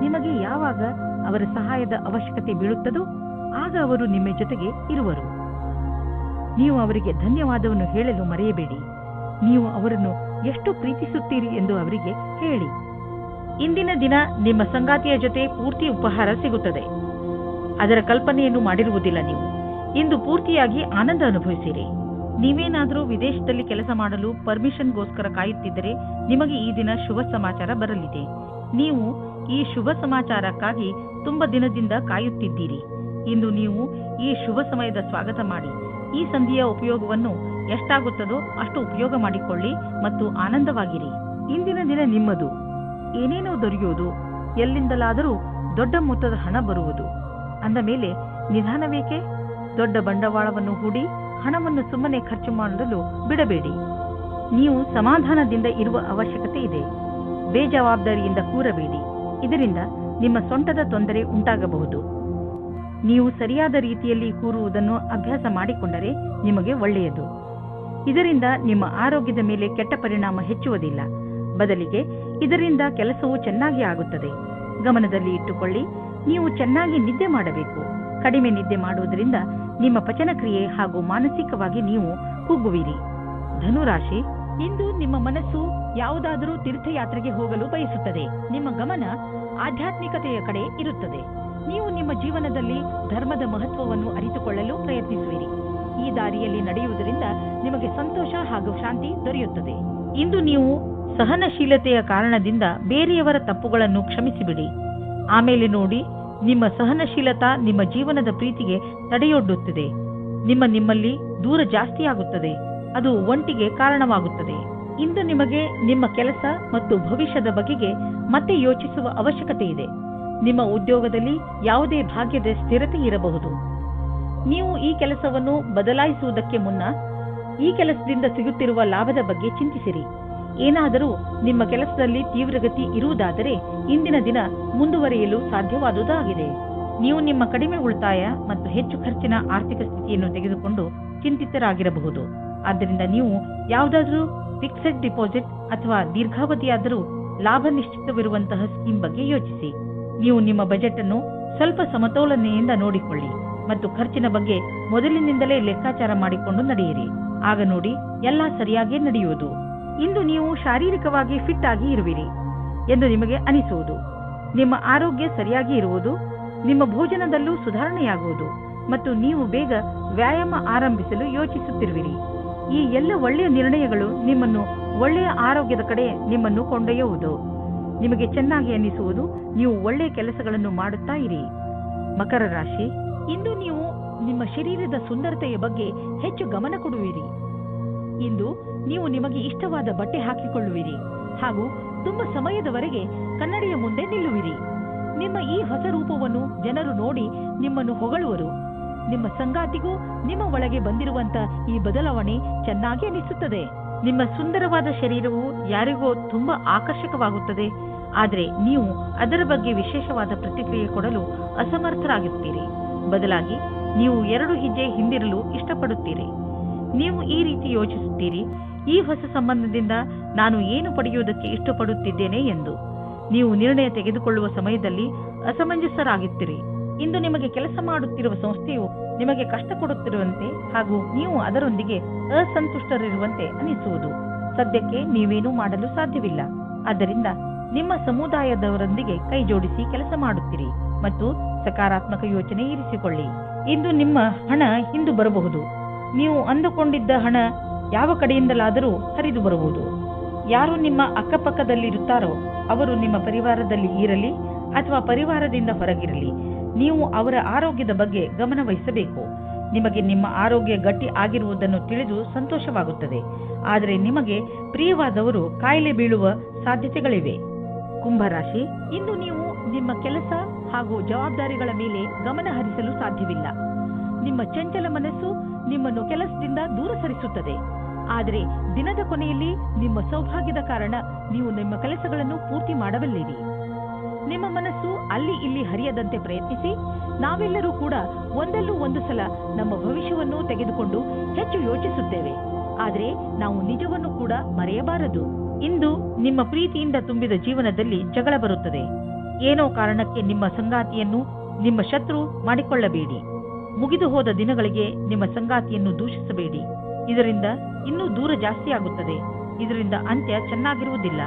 ನಿಮಗೆ ಯಾವಾಗ ಅವರ ಸಹಾಯದ ಅವಶ್ಯಕತೆ ಬೀಳುತ್ತದೋ ಆಗ ಅವರು ನಿಮ್ಮ ಜೊತೆಗೆ ಇರುವರು. ನೀವು ಅವರಿಗೆ ಧನ್ಯವಾದವನ್ನು ಹೇಳಲು ಮರೆಯಬೇಡಿ. ನೀವು ಅವರನ್ನು ಎಷ್ಟು ಪ್ರೀತಿಸುತ್ತೀರಿ ಎಂದು ಅವರಿಗೆ ಹೇಳಿ. ಇಂದಿನ ದಿನ ನಿಮ್ಮ ಸಂಗಾತಿಯ ಜೊತೆ ಪೂರ್ತಿ ಉಪಹಾರ ಸಿಗುತ್ತದೆ. ಅದರ ಕಲ್ಪನೆಯನ್ನು ಮಾಡಿರುವುದಿಲ್ಲ. ನೀವು ಇಂದು ಪೂರ್ತಿಯಾಗಿ ಆನಂದ ಅನುಭವಿಸಿರಿ. ನೀವೇನಾದರೂ ವಿದೇಶದಲ್ಲಿ ಕೆಲಸ ಮಾಡಲು ಪರ್ಮಿಷನ್ಗೋಸ್ಕರ ಕಾಯುತ್ತಿದ್ದರೆ ನಿಮಗೆ ಈ ದಿನ ಶುಭ ಸಮಾಚಾರ ಬರಲಿದೆ. ನೀವು ಈ ಶುಭ ಸಮಾಚಾರಕ್ಕಾಗಿ ತುಂಬಾ ದಿನದಿಂದ ಕಾಯುತ್ತಿದ್ದೀರಿ. ಇಂದು ನೀವು ಈ ಶುಭ ಸಮಯದ ಸ್ವಾಗತ ಮಾಡಿ. ಈ ಸಂಧಿಯ ಉಪಯೋಗವನ್ನು ಎಷ್ಟಾಗುತ್ತದೋ ಅಷ್ಟು ಉಪಯೋಗ ಮಾಡಿಕೊಳ್ಳಿ ಮತ್ತು ಆನಂದವಾಗಿರಿ. ಇಂದಿನ ದಿನ ನಿಮ್ಮದು. ಏನೇನೋ ದೊರೆಯುವುದು, ಎಲ್ಲಿಂದಲಾದರೂ ದೊಡ್ಡ ಮೊತ್ತದ ಹಣ ಬರುವುದು. ಅಂದ ಮೇಲೆ ನಿಧಾನವೇಕೆ? ದೊಡ್ಡ ಬಂಡವಾಳವನ್ನು ಹೂಡಿ ಹಣವನ್ನು ಸುಮ್ಮನೆ ಖರ್ಚು ಮಾಡಲು ಬಿಡಬೇಡಿ. ನೀವು ಸಮಾಧಾನದಿಂದ ಇರುವ ಅವಶ್ಯಕತೆ ಇದೆ. ಬೇಜವಾಬ್ದಾರಿಯಿಂದ ಕೂರಬೇಡಿ. ಇದರಿಂದ ನಿಮ್ಮ ಸೊಂಟದ ತೊಂದರೆ ಉಂಟಾಗಬಹುದು. ನೀವು ಸರಿಯಾದ ರೀತಿಯಲ್ಲಿ ಕೂರುವುದನ್ನು ಅಭ್ಯಾಸ ಮಾಡಿಕೊಂಡರೆ ನಿಮಗೆ ಒಳ್ಳೆಯದು. ಇದರಿಂದ ನಿಮ್ಮ ಆರೋಗ್ಯದ ಮೇಲೆ ಕೆಟ್ಟ ಪರಿಣಾಮ ಹೆಚ್ಚುವುದಿಲ್ಲ. ಬದಲಿಗೆ ಇದರಿಂದ ಕೆಲಸವು ಚೆನ್ನಾಗಿ ಆಗುತ್ತದೆ. ಗಮನದಲ್ಲಿ ಇಟ್ಟುಕೊಳ್ಳಿ, ನೀವು ಚೆನ್ನಾಗಿ ನಿದ್ದೆ ಮಾಡಬೇಕು. ಕಡಿಮೆ ನಿದ್ದೆ ಮಾಡುವುದರಿಂದ ನಿಮ್ಮ ಪಚನಕ್ರಿಯೆ ಹಾಗೂ ಮಾನಸಿಕವಾಗಿ ನೀವು ಕುಗ್ಗುವಿರಿ. ಧನುರಾಶಿ, ಇಂದು ನಿಮ್ಮ ಮನಸ್ಸು ಯಾವುದಾದರೂ ತೀರ್ಥಯಾತ್ರೆಗೆ ಹೋಗಲು ಬಯಸುತ್ತದೆ. ನಿಮ್ಮ ಗಮನ ಆಧ್ಯಾತ್ಮಿಕತೆಯ ಕಡೆ ಇರುತ್ತದೆ. ನೀವು ನಿಮ್ಮ ಜೀವನದಲ್ಲಿ ಧರ್ಮದ ಮಹತ್ವವನ್ನು ಅರಿತುಕೊಳ್ಳಲು ಪ್ರಯತ್ನಿಸುವಿರಿ. ಈ ದಾರಿಯಲ್ಲಿ ನಡೆಯುವುದರಿಂದ ನಿಮಗೆ ಸಂತೋಷ ಹಾಗೂ ಶಾಂತಿ ದೊರೆಯುತ್ತದೆ. ಇಂದು ನೀವು ಸಹನಶೀಲತೆಯ ಕಾರಣದಿಂದ ಬೇರೆಯವರ ತಪ್ಪುಗಳನ್ನು ಕ್ಷಮಿಸಿಬಿಡಿ. ಆಮೇಲೆ ನೋಡಿ, ನಿಮ್ಮ ಸಹನಶೀಲತಾ ನಿಮ್ಮ ಜೀವನದ ಪ್ರೀತಿಗೆ ತಡೆಯೊಡ್ಡುತ್ತದೆ. ನಿಮ್ಮಲ್ಲಿ ದೂರ ಜಾಸ್ತಿಯಾಗುತ್ತದೆ. ಅದು ಒಂಟಿಗೆ ಕಾರಣವಾಗುತ್ತದೆ. ಇಂದು ನಿಮಗೆ ನಿಮ್ಮ ಕೆಲಸ ಮತ್ತು ಭವಿಷ್ಯದ ಬಗೆಗೆ ಮತ್ತೆ ಯೋಚಿಸುವ ಅವಶ್ಯಕತೆ ಇದೆ. ನಿಮ್ಮ ಉದ್ಯೋಗದಲ್ಲಿ ಯಾವುದೇ ಭಾಗ್ಯದ ಸ್ಥಿರತೆ ಇರಬಹುದು. ನೀವು ಈ ಕೆಲಸವನ್ನು ಬದಲಾಯಿಸುವುದಕ್ಕೆ ಮುನ್ನ ಈ ಕೆಲಸದಿಂದ ಸಿಗುತ್ತಿರುವ ಲಾಭದ ಬಗ್ಗೆ ಚಿಂತಿಸಿರಿ. ಏನಾದರೂ ನಿಮ್ಮ ಕೆಲಸದಲ್ಲಿ ತೀವ್ರಗತಿ ಇರುವುದಾದರೆ ಇಂದಿನ ದಿನ ಮುಂದುವರಿಯಲು ಸಾಧ್ಯವಾದುದಾಗಿದೆ. ನೀವು ನಿಮ್ಮ ಕಡಿಮೆ ಉಳಿತಾಯ ಮತ್ತು ಹೆಚ್ಚು ಖರ್ಚಿನ ಆರ್ಥಿಕ ಸ್ಥಿತಿಯನ್ನು ತೆಗೆದುಕೊಂಡು ಚಿಂತಿತರಾಗಿರಬಹುದು. ಆದ್ದರಿಂದ ನೀವು ಯಾವುದಾದರೂ ಫಿಕ್ಸೆಡ್ ಡಿಪಾಸಿಟ್ ಅಥವಾ ದೀರ್ಘಾವಧಿಯಾದರೂ ಲಾಭ ನಿಶ್ಚಿತವಿರುವಂತಹ ಸ್ಕೀಮ್ ಬಗ್ಗೆ ಯೋಚಿಸಿ. ನೀವು ನಿಮ್ಮ ಬಜೆಟ್ ಅನ್ನು ಸ್ವಲ್ಪ ಸಮತೋಲನೆಯಿಂದ ನೋಡಿಕೊಳ್ಳಿ ಮತ್ತು ಖರ್ಚಿನ ಬಗ್ಗೆ ಮೊದಲಿನಿಂದಲೇ ಲೆಕ್ಕಾಚಾರ ಮಾಡಿಕೊಂಡು ನಡೆಯಿರಿ. ಆಗ ನೋಡಿ ಎಲ್ಲ ಸರಿಯಾಗಿ ನಡೆಯುವುದು. ಇಂದು ನೀವು ಶಾರೀರಿಕವಾಗಿ ಫಿಟ್ ಆಗಿ ಇರುವಿರಿ ಎಂದು ನಿಮಗೆ ಅನಿಸುವುದು. ನಿಮ್ಮ ಆರೋಗ್ಯ ಸರಿಯಾಗಿ ಇರುವುದು, ನಿಮ್ಮ ಭೋಜನದಲ್ಲೂ ಸುಧಾರಣೆಯಾಗುವುದು ಮತ್ತು ನೀವು ಬೇಗ ವ್ಯಾಯಾಮ ಆರಂಭಿಸಲು ಯೋಚಿಸುತ್ತಿರುವಿರಿ. ಈ ಎಲ್ಲ ಒಳ್ಳೆಯ ನಿರ್ಣಯಗಳು ನಿಮ್ಮನ್ನು ಒಳ್ಳೆಯ ಆರೋಗ್ಯದ ಕಡೆ ನಿಮ್ಮನ್ನು ಕೊಂಡೊಯ್ಯುವುದು. ನಿಮಗೆ ಚೆನ್ನಾಗಿ ಅನ್ನಿಸುವುದು. ನೀವು ಒಳ್ಳೆಯ ಕೆಲಸಗಳನ್ನು ಮಾಡುತ್ತಾ ಇರಿ. ಮಕರ ರಾಶಿ, ಇಂದು ನೀವು ನಿಮ್ಮ ಶರೀರದ ಸುಂದರತೆಯ ಬಗ್ಗೆ ಹೆಚ್ಚು ಗಮನ ಕೊಡುವಿರಿ. ಇಂದು ನೀವು ನಿಮಗೆ ಇಷ್ಟವಾದ ಬಟ್ಟೆ ಹಾಕಿಕೊಳ್ಳುವಿರಿ ಹಾಗೂ ತುಂಬಾ ಸಮಯದವರೆಗೆ ಕನ್ನಡಿಯ ಮುಂದೆ ನಿಲ್ಲುವಿರಿ. ನಿಮ್ಮ ಈ ಹೊಸ ರೂಪವನ್ನು ಜನರು ನೋಡಿ ನಿಮ್ಮನ್ನು ಹೊಗಳುವರು. ನಿಮ್ಮ ಸಂಗಾತಿಗೂ ನಿಮ್ಮ ಒಳಗೆ ಬಂದಿರುವಂತ ಈ ಬದಲಾವಣೆ ಚೆನ್ನಾಗಿ ಅನಿಸುತ್ತದೆ. ನಿಮ್ಮ ಸುಂದರವಾದ ಶರೀರವು ಯಾರಿಗೋ ತುಂಬಾ ಆಕರ್ಷಕವಾಗುತ್ತದೆ. ಆದರೆ ನೀವು ಅದರ ಬಗ್ಗೆ ವಿಶೇಷವಾದ ಪ್ರತಿಕ್ರಿಯೆ ಕೊಡಲು ಅಸಮರ್ಥರಾಗುತ್ತೀರಿ. ಬದಲಾಗಿ ನೀವು 2 ಹೆಜ್ಜೆ ಹಿಂದಿರಲು ಇಷ್ಟಪಡುತ್ತೀರಿ. ನೀವು ಈ ರೀತಿ ಯೋಚಿಸುತ್ತೀರಿ, ಈ ಹೊಸ ಸಂಬಂಧದಿಂದ ನಾನು ಏನು ಪಡೆಯುವುದಕ್ಕೆ ಇಷ್ಟಪಡುತ್ತಿದ್ದೇನೆ ಎಂದು. ನೀವು ನಿರ್ಣಯ ತೆಗೆದುಕೊಳ್ಳುವ ಸಮಯದಲ್ಲಿ ಅಸಮಂಜಸರಾಗುತ್ತೀರಿ. ಇಂದು ನಿಮಗೆ ಕೆಲಸ ಮಾಡುತ್ತಿರುವ ಸಂಸ್ಥೆಯು ನಿಮಗೆ ಕಷ್ಟ ಕೊಡುತ್ತಿರುವಂತೆ ಹಾಗೂ ನೀವು ಅದರೊಂದಿಗೆ ಅಸಂತುಷ್ಟರಿರುವಂತೆ ಅನಿಸುವುದು. ಸದ್ಯಕ್ಕೆ ನೀವೇನೂ ಮಾಡಲು ಸಾಧ್ಯವಿಲ್ಲ. ಆದ್ದರಿಂದ ನಿಮ್ಮ ಸಮುದಾಯದವರೊಂದಿಗೆ ಕೈ ಜೋಡಿಸಿ ಕೆಲಸ ಮಾಡುತ್ತೀರಿ ಮತ್ತು ಸಕಾರಾತ್ಮಕ ಯೋಚನೆ ಇರಿಸಿಕೊಳ್ಳಿ. ಇಂದು ನಿಮ್ಮ ಹಣ ಹಿಂದು ಬರಬಹುದು. ನೀವು ಅಂದುಕೊಂಡಿದ್ದ ಹಣ ಯಾವ ಕಡೆಯಿಂದಲಾದರೂ ಹರಿದು ಬರಬಹುದು. ಯಾರು ನಿಮ್ಮ ಅಕ್ಕಪಕ್ಕದಲ್ಲಿರುತ್ತಾರೋ ಅವರು ನಿಮ್ಮ ಪರಿವಾರದಲ್ಲಿ ಇರಲಿ ಅಥವಾ ಪರಿವಾರದಿಂದ ಹೊರಗಿರಲಿ, ನೀವು ಅವರ ಆರೋಗ್ಯದ ಬಗ್ಗೆ ಗಮನ ವಹಿಸಬೇಕು. ನಿಮಗೆ ನಿಮ್ಮ ಆರೋಗ್ಯ ಗಟ್ಟಿ ಆಗಿರುವುದನ್ನು ತಿಳಿದು ಸಂತೋಷವಾಗುತ್ತದೆ. ಆದರೆ ನಿಮಗೆ ಪ್ರಿಯವಾದವರು ಕಾಯಿಲೆ ಬೀಳುವ ಸಾಧ್ಯತೆಗಳಿವೆ. ಕುಂಭರಾಶಿ, ಇಂದು ನೀವು ನಿಮ್ಮ ಕೆಲಸ ಹಾಗೂ ಜವಾಬ್ದಾರಿಗಳ ಮೇಲೆ ಗಮನ ಹರಿಸಲು ಸಾಧ್ಯವಿಲ್ಲ. ನಿಮ್ಮ ಚಂಚಲ ಮನಸ್ಸು ನಿಮ್ಮನ್ನು ಕೆಲಸದಿಂದ ದೂರ ಸರಿಸುತ್ತದೆ. ಆದರೆ ದಿನದ ಕೊನೆಯಲ್ಲಿ ನಿಮ್ಮ ಸೌಭಾಗ್ಯದ ಕಾರಣ ನೀವು ನಿಮ್ಮ ಕೆಲಸಗಳನ್ನು ಪೂರ್ತಿ ಮಾಡಬಲ್ಲಿರಿ. ನಿಮ್ಮ ಮನಸ್ಸು ಅಲ್ಲಿ ಇಲ್ಲಿ ಹರಿಯದಂತೆ ಪ್ರಯತ್ನಿಸಿ. ನಾವೆಲ್ಲರೂ ಕೂಡ ಒಂದಲ್ಲೂ ಒಂದು ಸಲ ನಮ್ಮ ಭವಿಷ್ಯವನ್ನು ತೆಗೆದುಕೊಂಡು ಹೆಚ್ಚು ಯೋಚಿಸುತ್ತೇವೆ. ಆದರೆ ನಾವು ನಿಜವನ್ನು ಕೂಡ ಮರೆಯಬಾರದು. ಇಂದು ನಿಮ್ಮ ಪ್ರೀತಿಯಿಂದ ತುಂಬಿದ ಜೀವನದಲ್ಲಿ ಜಗಳ ಬರುತ್ತದೆ. ಏನೋ ಕಾರಣಕ್ಕೆ ನಿಮ್ಮ ಸಂಗಾತಿಯನ್ನು ನಿಮ್ಮ ಶತ್ರು ಮಾಡಿಕೊಳ್ಳಬೇಡಿ. ಮುಗಿದು ಹೋದ ದಿನಗಳಿಗೆ ನಿಮ್ಮ ಸಂಗಾತಿಯನ್ನು ದೂಷಿಸಬೇಡಿ. ಇದರಿಂದ ಇನ್ನೂ ದೂರ ಜಾಸ್ತಿ ಆಗುತ್ತದೆ. ಇದರಿಂದ ಅಂತ್ಯ ಚೆನ್ನಾಗಿರುವುದಿಲ್ಲ.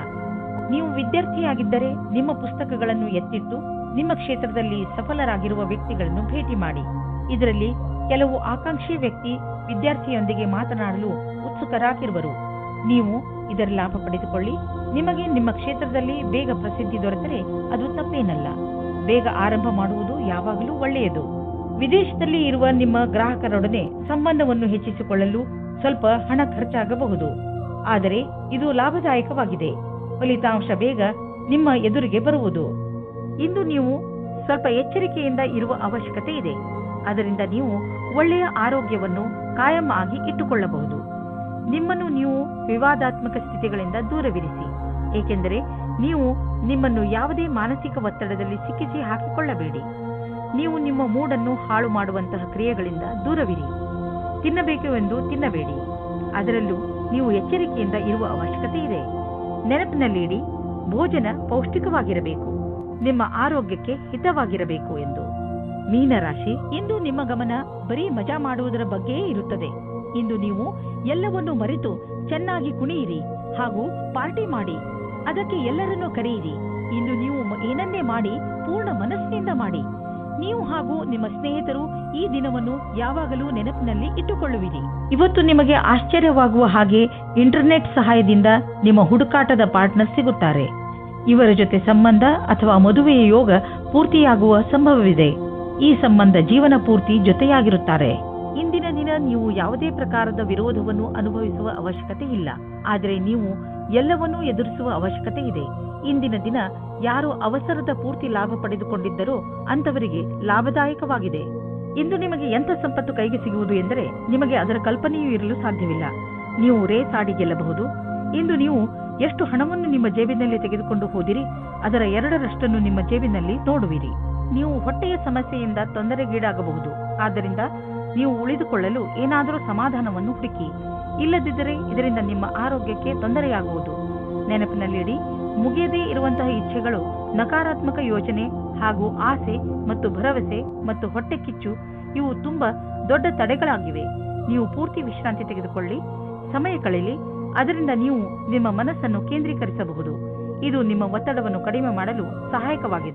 ನೀವು ವಿದ್ಯಾರ್ಥಿಯಾಗಿದ್ದರೆ ನಿಮ್ಮ ಪುಸ್ತಕಗಳನ್ನು ಎತ್ತಿಟ್ಟು ನಿಮ್ಮ ಕ್ಷೇತ್ರದಲ್ಲಿ ಸಫಲರಾಗಿರುವ ವ್ಯಕ್ತಿಗಳನ್ನು ಭೇಟಿ ಮಾಡಿ. ಇದರಲ್ಲಿ ಕೆಲವು ಆಕಾಂಕ್ಷಿ ವ್ಯಕ್ತಿ ವಿದ್ಯಾರ್ಥಿಯೊಂದಿಗೆ ಮಾತನಾಡಲು ಉತ್ಸುಕರಾಗಿರುವರು. ನೀವು ಇದರ ಲಾಭ ಪಡೆದುಕೊಳ್ಳಿ. ನಿಮಗೆ ನಿಮ್ಮ ಕ್ಷೇತ್ರದಲ್ಲಿ ಬೇಗ ಪ್ರಸಿದ್ಧಿ ದೊರೆತರೆ ಅದು ತಪ್ಪೇನಲ್ಲ. ಬೇಗ ಆರಂಭ ಮಾಡುವುದು ಯಾವಾಗಲೂ ಒಳ್ಳೆಯದು. ವಿದೇಶದಲ್ಲಿ ಇರುವ ನಿಮ್ಮ ಗ್ರಾಹಕರೊಡನೆ ಸಂಬಂಧವನ್ನು ಹೆಚ್ಚಿಸಿಕೊಳ್ಳಲು ಸ್ವಲ್ಪ ಹಣ ಖರ್ಚಾಗಬಹುದು. ಆದರೆ ಇದು ಲಾಭದಾಯಕವಾಗಿದೆ. ಫಲಿತಾಂಶ ಬೇಗ ನಿಮ್ಮ ಎದುರಿಗೆ ಬರುವುದು. ಇಂದು ನೀವು ಸ್ವಲ್ಪ ಎಚ್ಚರಿಕೆಯಿಂದ ಇರುವ ಅವಶ್ಯಕತೆ ಇದೆ. ಅದರಿಂದ ನೀವು ಒಳ್ಳೆಯ ಆರೋಗ್ಯವನ್ನು ಕಾಯಂ ಆಗಿ ಇಟ್ಟುಕೊಳ್ಳಬಹುದು. ನಿಮ್ಮನ್ನು ನೀವು ವಿವಾದಾತ್ಮಕ ಸ್ಥಿತಿಗಳಿಂದ ದೂರವಿರಿಸಿ. ಏಕೆಂದರೆ ನೀವು ನಿಮ್ಮನ್ನು ಯಾವುದೇ ಮಾನಸಿಕ ಒತ್ತಡದಲ್ಲಿ ಸಿಕ್ಕಿಸಿ ಹಾಕಿಕೊಳ್ಳಬೇಡಿ. ನೀವು ನಿಮ್ಮ ಮೂಡನ್ನು ಹಾಳು ಮಾಡುವಂತಹ ಕ್ರಿಯೆಗಳಿಂದ ದೂರವಿರಿ. ತಿನ್ನಬೇಕು ಎಂದು ತಿನ್ನಬೇಡಿ. ಅದರಲ್ಲೂ ನೀವು ಎಚ್ಚರಿಕೆಯಿಂದ ಇರುವ ಅವಶ್ಯಕತೆ ಇದೆ. ನೆನಪಿನಲ್ಲಿಡಿ, ಭೋಜನ ಪೌಷ್ಟಿಕವಾಗಿರಬೇಕು, ನಿಮ್ಮ ಆರೋಗ್ಯಕ್ಕೆ ಹಿತವಾಗಿರಬೇಕು ಎಂದು. ಮೀನರಾಶಿ, ಇಂದು ನಿಮ್ಮ ಗಮನ ಬರೀ ಮಜಾ ಮಾಡುವುದರ ಬಗ್ಗೆಯೇ ಇರುತ್ತದೆ. ಇಂದು ನೀವು ಎಲ್ಲವನ್ನೂ ಮರೆತು ಚೆನ್ನಾಗಿ ಕುಣಿಯಿರಿ ಹಾಗೂ ಪಾರ್ಟಿ ಮಾಡಿ. ಅದಕ್ಕೆ ಎಲ್ಲರನ್ನೂ ಕರೆಯಿರಿ. ಇಂದು ನೀವು ಏನನ್ನೇ ಮಾಡಿ ಪೂರ್ಣ ಮನಸ್ಸಿನಿಂದ ಮಾಡಿ. ನೀವು ಹಾಗೂ ನಿಮ್ಮ ಸ್ನೇಹಿತರು ಈ ದಿನವನ್ನು ಯಾವಾಗಲೂ ನೆನಪಿನಲ್ಲಿ ಇಟ್ಟುಕೊಳ್ಳುವಿರಿ. ಇವತ್ತು ನಿಮಗೆ ಆಶ್ಚರ್ಯವಾಗುವ ಹಾಗೆ ಇಂಟರ್ನೆಟ್ ಸಹಾಯದಿಂದ ನಿಮ್ಮ ಹುಡುಕಾಟದ ಪಾರ್ಟ್ನರ್ ಸಿಗುತ್ತಾರೆ. ಇವರ ಜೊತೆ ಸಂಬಂಧ ಅಥವಾ ಮದುವೆಯ ಯೋಗ ಪೂರ್ತಿಯಾಗುವ ಸಂಭವವಿದೆ. ಈ ಸಂಬಂಧ ಜೀವನ ಪೂರ್ತಿ ಜೊತೆಯಾಗಿರುತ್ತಾರೆ. ಇಂದಿನ ದಿನ ನೀವು ಯಾವುದೇ ಪ್ರಕಾರದ ವಿರೋಧವನ್ನು ಅನುಭವಿಸುವ ಅವಶ್ಯಕತೆ ಇಲ್ಲ. ಆದರೆ ನೀವು ಎಲ್ಲವನ್ನೂ ಎದುರಿಸುವ ಅವಶ್ಯಕತೆ ಇದೆ. ಇಂದಿನ ದಿನ ಯಾರು ಅವಸರದ ಪೂರ್ತಿ ಲಾಭ ಪಡೆದುಕೊಂಡಿದ್ದರೋ ಅಂತವರಿಗೆ ಲಾಭದಾಯಕವಾಗಿದೆ. ಇಂದು ನಿಮಗೆ ಎಂಥ ಸಂಪತ್ತು ಕೈಗೆ ಸಿಗುವುದು ಎಂದರೆ ನಿಮಗೆ ಅದರ ಕಲ್ಪನೆಯೂ ಇರಲು ಸಾಧ್ಯವಿಲ್ಲ. ನೀವು ರೇಸ್ ಆಡಿ ಗೆಲ್ಲಬಹುದು. ಇಂದು ನೀವು ಎಷ್ಟು ಹಣವನ್ನು ನಿಮ್ಮ ಜೇಬಿನಲ್ಲಿ ತೆಗೆದುಕೊಂಡು ಹೋದಿರಿ ಅದರ 2ರಷ್ಟನ್ನು ನಿಮ್ಮ ಜೇಬಿನಲ್ಲಿ ನೋಡುವಿರಿ. ನೀವು ಹೊಟ್ಟೆಯ ಸಮಸ್ಯೆಯಿಂದ ತೊಂದರೆಗೀಡಾಗಬಹುದು. ಆದ್ದರಿಂದ ನೀವು ಉಳಿದುಕೊಳ್ಳಲು ಏನಾದರೂ ಸಮಾಧಾನವನ್ನು ಹುಡುಕಿ. ಇಲ್ಲದಿದ್ದರೆ ಇದರಿಂದ ನಿಮ್ಮ ಆರೋಗ್ಯಕ್ಕೆ ತೊಂದರೆಯಾಗುವುದು. ನೆನಪಿನಲ್ಲಿಡಿ, ಮುಗಿಯದೇ ಇರುವಂತಹ ಇಚ್ಛೆಗಳು ನಕಾರಾತ್ಮಕ ಯೋಜನೆ ಹಾಗೂ ಆಸೆ ಮತ್ತು ಭರವಸೆ ಮತ್ತು ಹೊಟ್ಟೆ ಕಿಚ್ಚು ಇವು ತುಂಬಾ ದೊಡ್ಡ ತಡೆಗಳಾಗಿವೆ. ನೀವು ಪೂರ್ತಿ ವಿಶ್ರಾಂತಿ ತೆಗೆದುಕೊಳ್ಳಿ, ಸಮಯ ಕಳೆಯಲಿ, ಅದರಿಂದ ನೀವು ನಿಮ್ಮ ಮನಸ್ಸನ್ನು ಕೇಂದ್ರೀಕರಿಸಬಹುದು. ಇದು ನಿಮ್ಮ ಒತ್ತಡವನ್ನು ಕಡಿಮೆ ಮಾಡಲು ಸಹಾಯಕವಾಗಿದೆ.